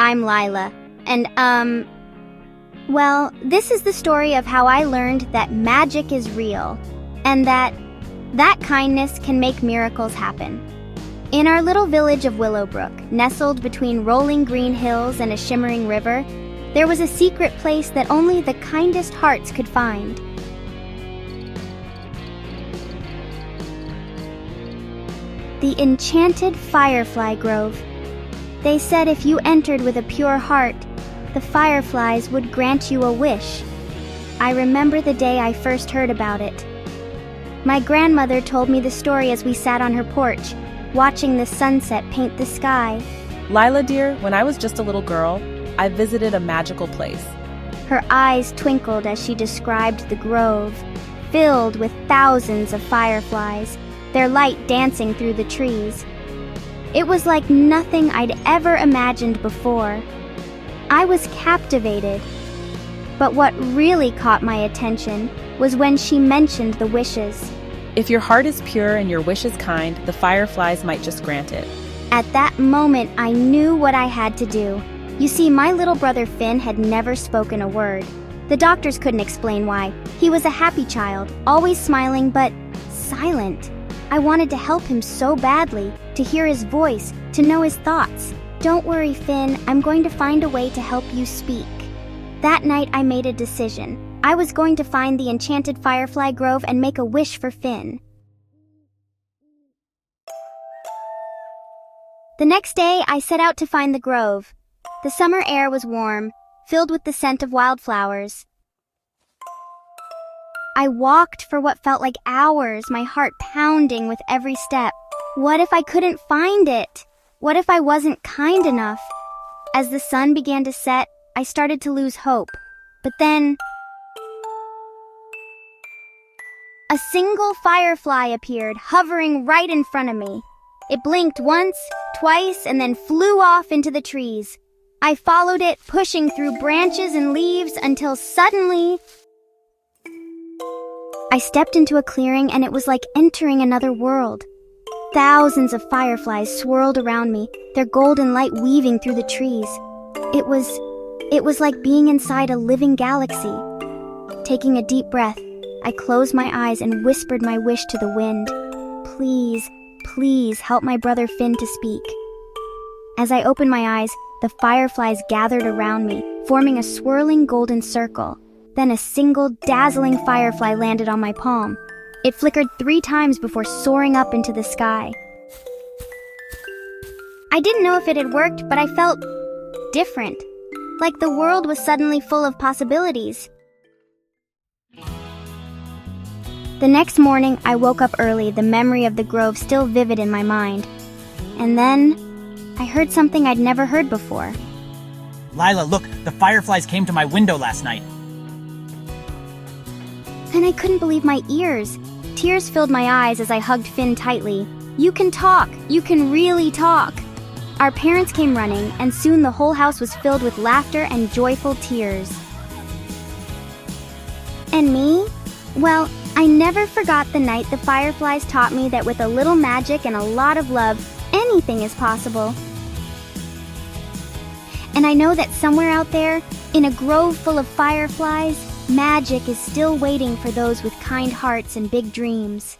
I'm Lila, and well, this is the story of how I learned that magic is real, and that kindness can make miracles happen. In our little village of Willowbrook, nestled between rolling green hills and a shimmering river, there was a secret place that only the kindest hearts could find. The Enchanted Firefly Grove. They said if you entered with a pure heart, the fireflies would grant you a wish. I remember the day I first heard about it. My grandmother told me the story as we sat on her porch, watching the sunset paint the sky. Lila dear, when I was just a little girl, I visited a magical place. Her eyes twinkled as she described the grove, filled with thousands of fireflies, their light dancing through the trees. It was like nothing I'd ever imagined before. I was captivated. But what really caught my attention was when she mentioned the wishes. If your heart is pure and your wish is kind, the fireflies might just grant it. At that moment, I knew what I had to do. You see, my little brother Finn had never spoken a word. The doctors couldn't explain why. He was a happy child, always smiling, but silent. I wanted to help him so badly, to hear his voice, to know his thoughts. Don't worry, Finn, I'm going to find a way to help you speak. That night, I made a decision. I was going to find the Enchanted Firefly Grove and make a wish for Finn. The next day, I set out to find the grove. The summer air was warm, filled with the scent of wildflowers. I walked for what felt like hours, my heart pounding with every step. What if I couldn't find it? What if I wasn't kind enough? As the sun began to set, I started to lose hope. But then, a single firefly appeared, hovering right in front of me. It blinked once, twice, and then flew off into the trees. I followed it, pushing through branches and leaves until suddenly I stepped into a clearing and it was like entering another world. Thousands of fireflies swirled around me, their golden light weaving through the trees. It was like being inside a living galaxy. Taking a deep breath, I closed my eyes and whispered my wish to the wind. Please, please help my brother Finn to speak. As I opened my eyes, the fireflies gathered around me, forming a swirling golden circle. Then a single dazzling firefly landed on my palm. It flickered 3 times before soaring up into the sky. I didn't know if it had worked, but I felt different, like the world was suddenly full of possibilities. The next morning, I woke up early, the memory of the grove still vivid in my mind. And then, I heard something I'd never heard before. Lila, look, the fireflies came to my window last night. And I couldn't believe my ears. Tears filled my eyes as I hugged Finn tightly. You can talk. You can really talk. Our parents came running, and soon the whole house was filled with laughter and joyful tears. And me? Well, I never forgot the night the fireflies taught me that with a little magic and a lot of love, anything is possible. And I know that somewhere out there, in a grove full of fireflies, magic is still waiting for those with kind hearts and big dreams.